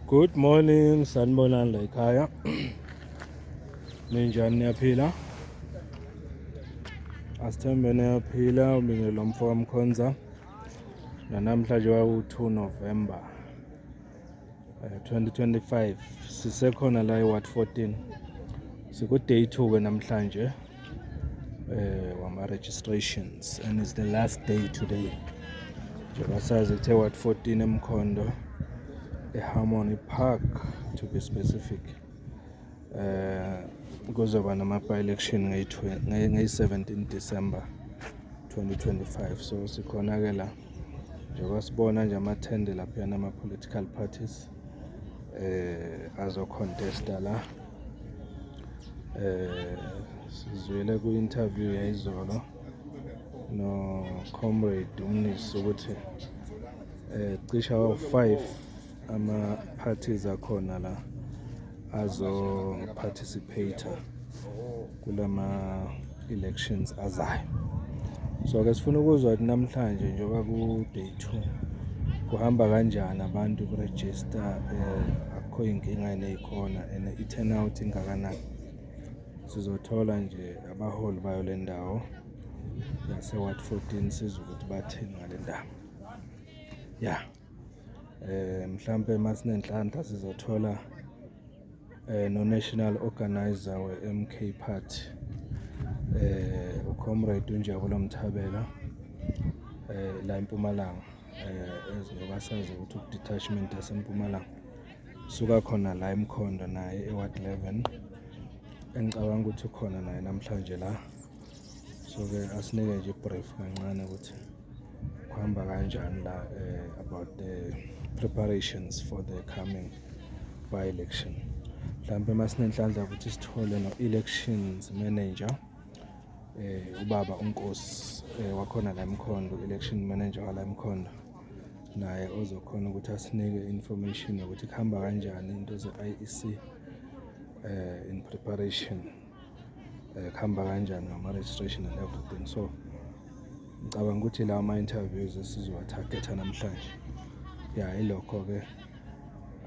Good morning, sanibonani la ekhaya. Ninjani niyaphila? Asithembe niyaphila, ubingelwa mfo Mkhonza. Namhlanje wawu-2 November 2025. Sisekhona la eWard 14. Siku-day 2 ke namhlanje wama-registrations, and it's the last day today. Njengoba sazi kuthe Ward 14 eMkhondo, eHarmony Park to be specific. Kuzoba nama-by-election ngeyi-17 December 2025. So sikhona ke la njengoba sibona nje ama-tende lapha nama-political parties azocontesta la. Sizwile ku-interview yayizolo no-comrade uMnisi ukuthi cishe awu-5 ama-parties akhona la azo-participate kulama-elections azayo. So ke sifuna ukuzwa ukuthi namhlanje njengoba ku-day 2 kuhamba kanjani abantu ku-register, akukho inkinga eneyikhona and i-turnout ingakanani. Sizothola nje abaholi bayo le ndawo yase-Ward 14 sizwe ukuthi bathini ngale ndaba. Ya mhlampe masinenhlanhla sizothola no-national organizer we-MK Party, uComrade uNjabulo Mthabela la eMpumalanga, njengoba sazi ukuthi ku-detachment yaseMpumalanga suka khona la eMkhondo naye eWard 11. Engicabanga ukuthi ukhona naye namhlanje la. So ke asinike nje brief kancane ukuthi kuhamba kanjani la about the preparations for the coming by-election. Mhlampe masinenhlanhla ukuthi sithole no-elections manager, ubaba uNkosi wakhona la eMkhondo, election manager wala eMkhondo, naye ozokhona ukuthi asinike information ukuthi kuhamba kanjani into ze-IEC in preparation, kuhamba kanjani ngama-registration and everything. So ngicabanga ukuthi la ama-interviews esizowa-targetha namhlanje. Ya ilokho ke,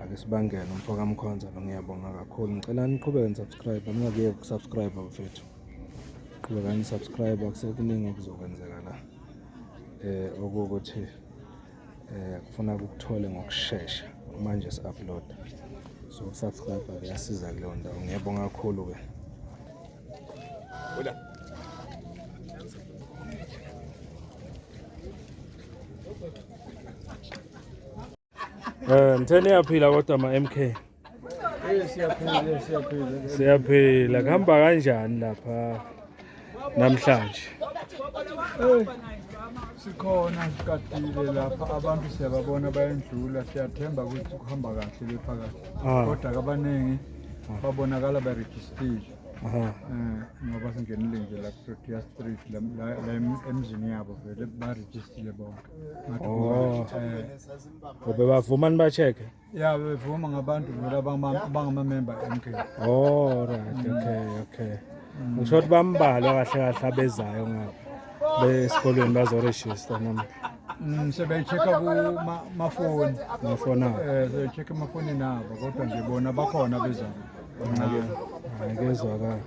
ake sibangele umfo kaMkhonza lo, ngiyabonga kakhulu. Ngicela niqhubeke nisubscribe, ningakuyeki ukusubscribe bafethu. Qhubeka nisubscribe, akusekuningi okuzokwenzeka la. Okuwukuthi kufuna ukukuthole ngokushesha manje si-upload. So subscribe kuyasiza kuleyo ndawo. Ngiyabonga kakhulu ke. Mtheni yaphila kodwa ama-MK. Siyaphila. Kuhamba kanjani lapha namhlanje? Sikhona sigadile lapha, abantu siyababona bayendlula, siyathemba ukuthi kuhamba kahle lephakathi. Kodwa abaningi babonakala baregistered. Ngoba singenile nje la Protea Street la emzini yabo vele baregistered bonke. Bevuma niba-check-e? Ya bevuma ngabantu vele abangama-member MK. Right, okay. Ngisho ukuthi bambalwa kahle kahle abezayo ngapha besikolweni bazoregister noma sebey'check-a kumafoni. Amafoni abo. Sebey'check-a emafonini abo, kodwa nje bona bakhona abezayo. Ngezwakala.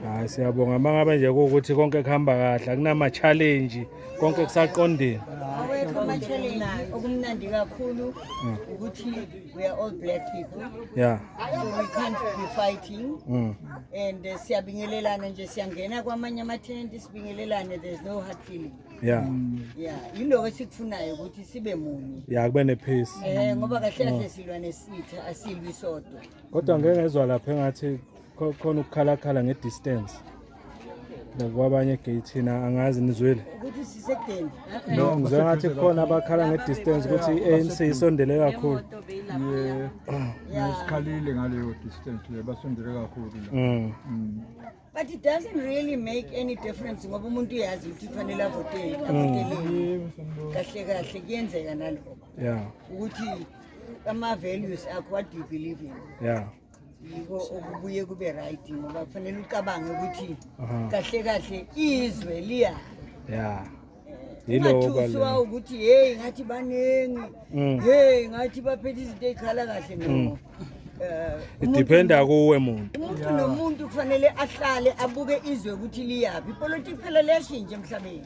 Hayi siyabonga mangabe nje ukuthi konke kuhamba kahle, akunama-challenge, konke kusaqondile. Awekho ama-challenge. Okumnandi kakhulu ukuthi we are all black people. Yeah. So we can't be fighting. And siyabingelelana nje, siyangena kwamanye ama-tent sibingelelane, there's no hard feeling. Yeah. Yiloko esikufunayo ukuthi sibe munye. Ya kube ne-peace. Ngoba kahle kahle silwa nesitha, asilwi sodwa. Kodwa ngeke ngezwa lapha engathi khona ukukhalakhala nge-distance. Kwabanye egate-ini angazi nizwile. Ukuthi sisekudeni. No, ngizwe ngathi khona abakhala nge-distance ukuthi i-ANC isondele kakhulu. Sikhalile ngaleyo distance, basondele kakhulu. But it doesn't really make any difference ngoba umuntu uyazi ukuthi kufanele avotele. Kahle kahle kuyenzeka naloko. Yeah. Ukuthi ama-values akho, what do you believe in? Yeah. Yiko okubuye kube right ngoba kufanele ucabange ukuthi kahle kahle izwe liya. Yeah. Yilo ungathuswa ukuthi hey ngathi banengi hey ngathi baphethe izinto ezikhala kahle no idependa kuwe muntu. umuntu nomuntu kufanele ahlale abuke izwe ukuthi liyapi ipolitiki phela liyashintsha emhlabeni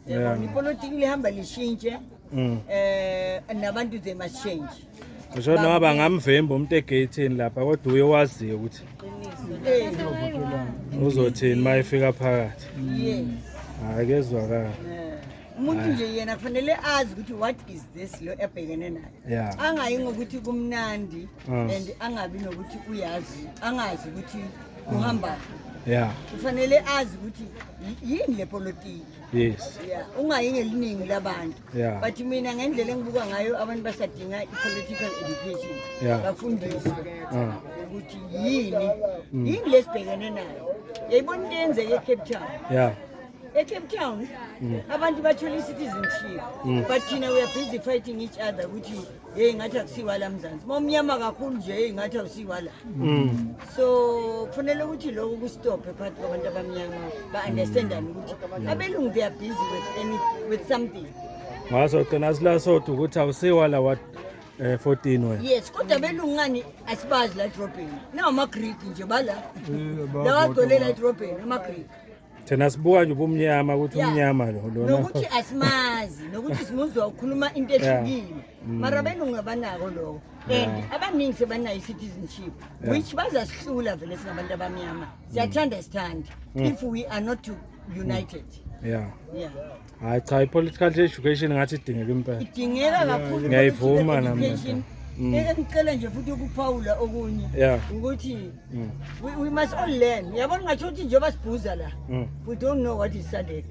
yabona ipolitiki lihamba lishintshe nabantu they must change Ngisho noma ngamvemba umuntu egate lapha kodwa uyowaziyo ukuthi uzothini mayifika phakathi. yes Akezwakala. umuntu nje yena kufanele azi ukuthi what is this lo ebhekene nayo Yeah. angayi ngokuthi kumnandi and angabi nokuthi uyazi angazi ukuthi uhamba Yeah. kufanele azi ukuthi yini le politiki Yes. yeah ungayi ngeliningi labantu Yeah. but mina ngendlela engibuka ngayo abantu basadinga i-political education Yeah. bafundiswe ukuthi yini lesibhekene nayo yayibona into eyenzeka eCape Town Yeah. eCape Town abantu bathola i-citizenship but thina we are busy fighting each other ukuthi hey ngathi akusiwa la Mzansi momnyama kakhulu nje hey ngathi awusiwa la so kufanele ukuthi lokho kustophe phakathi kwabantu abamnyama ba-understandane ukuthi abelungu they are busy with something Ngaso gcina silasodwa ukuthi awusiwala what 14 wena. yes kodwa abelungani asibazi la edrobheni nawo ama-Greek nje bala lawagcwele la edrobheni ama-Greek Thina sibuka nje ubumnyama ukuthi Yeah. umnyama lo lona. nokuthi asimazi nokuthi simuzwa ukhuluma into ehlukile mara abelungu abanako lokho and abaningi sebanayo i-citizenship which bazasihlula vele singabantu abamnyama siyathanda sithanda if we are not united Yeah. yeah Hayi cha i-political education ngathi idingeka impela. idingeka kakhulu Ngiyayivuma political nami education. Ngicela nje futhi ukuphawula okunye Yeah. ukuthi we must all learn yabona ngathi uthi njengoba sibhuza la we don't know what is SADC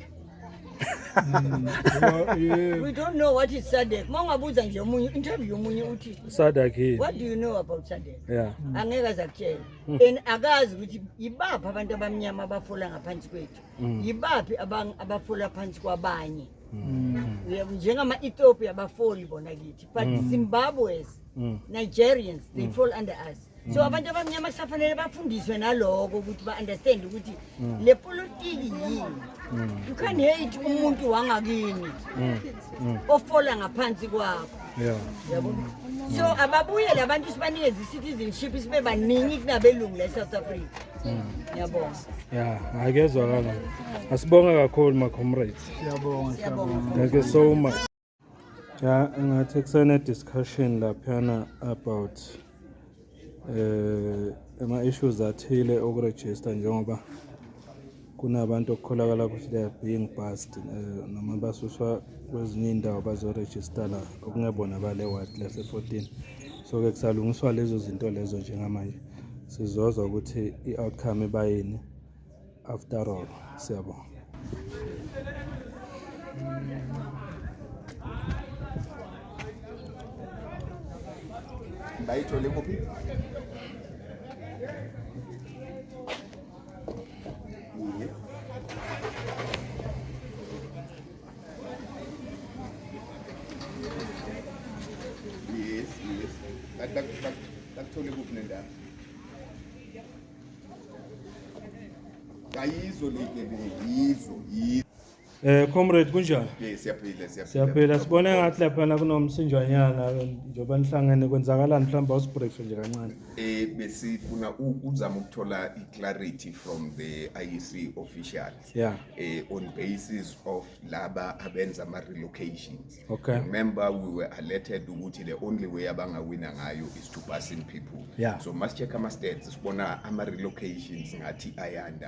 we don't know what is SADC mangabuza nje umunye interview umunye uthi Sadaki. what do you know about SADC Yeah. angeke azakutshela and akazi ukuthi yibaphi abantu abamnyama abafola ngaphansi kwethu yibaphi abafola phansi kwabanye njengama-Ethiopia bafoli bona kithi but Zimbabweans Nigerians they fall under us so abantu abamnyama kusafanele bafundiswe naloko ukuthi ba-understand ukuthi le politiki yini you can't hate umuntu wangakini ofola ngaphansi kwakho Yeah. yabona so ababuye labantu sibanikeze i-citizenship sibe baningi kunabelungu la eSouth Africa yabona Yeah, akezwakala. Asibonga kakhulu ma comrades. siyabonga Thank you so much. Yeah, ngathi kusene discussion laphana about ama issues athile okuregister njengoba kunabantu okukholakala ukuthi they are being passed noma basuswa kwezinye indawo bazoregister la okungebona bale ward lase 14 so ke kusalungiswa lezo zinto lezo njengamanje sizozwa ukuthi i-outcome ibayini after all siyabonga. Bayithole kuphi? Yes. Bakuthole kuphi nendaba? Ayizwe yizo. Comrade kunjani? Siyaphila. Siyaphila sibone ngathi laphana kunomsinjwanyana njengoba nihlangene kwenzakalani mhlawumbe awusibrief nje kancane. Besifuna ukuzama ukuthola i-clarity from the IEC officials. Yeah. On basis of laba abenza ama-relocations. Okay. Remember we were alerted ukuthi the only way abangawina ngayo is to pass in people. Yeah. So masicheck ama-stats sibona ama-relocations ngathi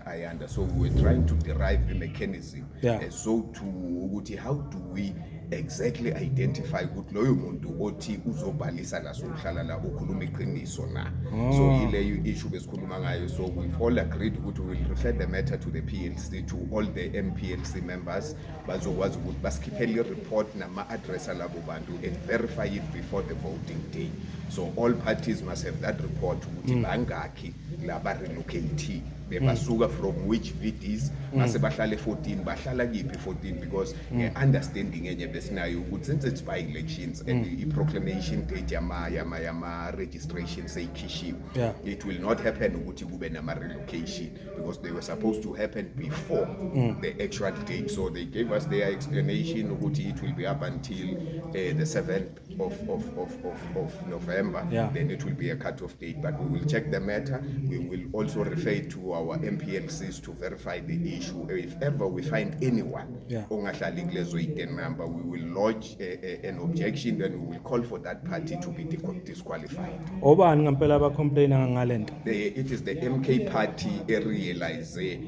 ayanda. So we were trying to derive a mechanism. Yeah. So to ukuthi how do we exactly identify ukuthi loyo muntu othi uzobhalisa la sohlala la ukhuluma iqiniso na. So ileyo issue besikhuluma ngayo, so we've all agreed ukuthi we will refer the matter to the PLC, to all the MPLC members bazokwazi ukuthi basikhiphele i-report nama-address alabo bantu and verify it before the voting day. So all parties must have that report ukuthi bangakhi laba relocate bebasuka from which VDs mase bahlala 14 bahlala kiphi 14 because understanding enye besinayo ukuthi since it's by elections and the proclamation date yama registration seyikhishiwe, it will not happen ukuthi kube nama relocation because they were supposed to happen before the actual date. So they gave us their explanation ukuthi it will be up until the 7th of November. Then it will be a cut-off date, but we will check the matter. We will also refer to our MPLCs to verify the issue. If ever we find anyone ongahlali kulezo 10 number, we will lodge an objection and we will call for that party to be disqualified. Obani ngempela abacomplain ngalento? It is the MK party realize the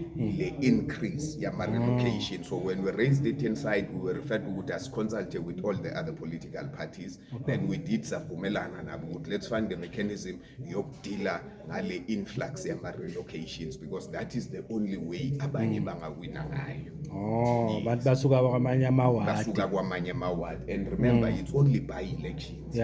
increase yama relocation. So when we raised it inside, we were referred to as consulted with all the other political parties. Then we did savumelana nabo. Let's find the mechanism yokudila ngale influx yama relocations because that is the only way abanye bangawina ngayo. Bantu basuka kwamanye amaward. Basuka kwamanye amaward. And remember, it's only by elections.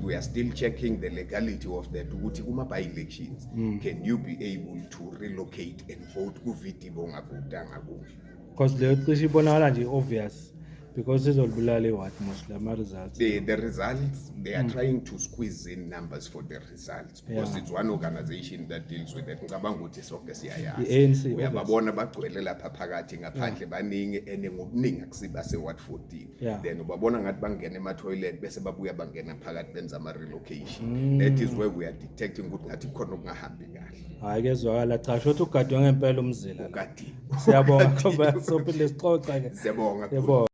We are still checking the legality of that. Ukuthi kuma by elections, can you be able to relocate and vote ku VD bongavotanga kuyo? Because le cishe ibonakala nje obvious because izolibulala iward most lama results. The results, they are trying to squeeze in numbers for the results because it's one organization that deals with it. Ngicabanga ukuthi sonke siyayazi. ANC uyababona bagcwele lapha phakathi ngaphandle baningi ene ngokuningi akusiba se-Ward 14. Then ubabona ngathi bangena ema-toilet bese babuya bangena phakathi benza ama-relocation. That is where we are detecting ukuthi ngathi khona okungahambi kahle. Hayi kezwakala cha shothi ugadwe ngempela umzila. Ugadi. Siyabonga ngoba sophinde sixoxe ke. Siyabonga.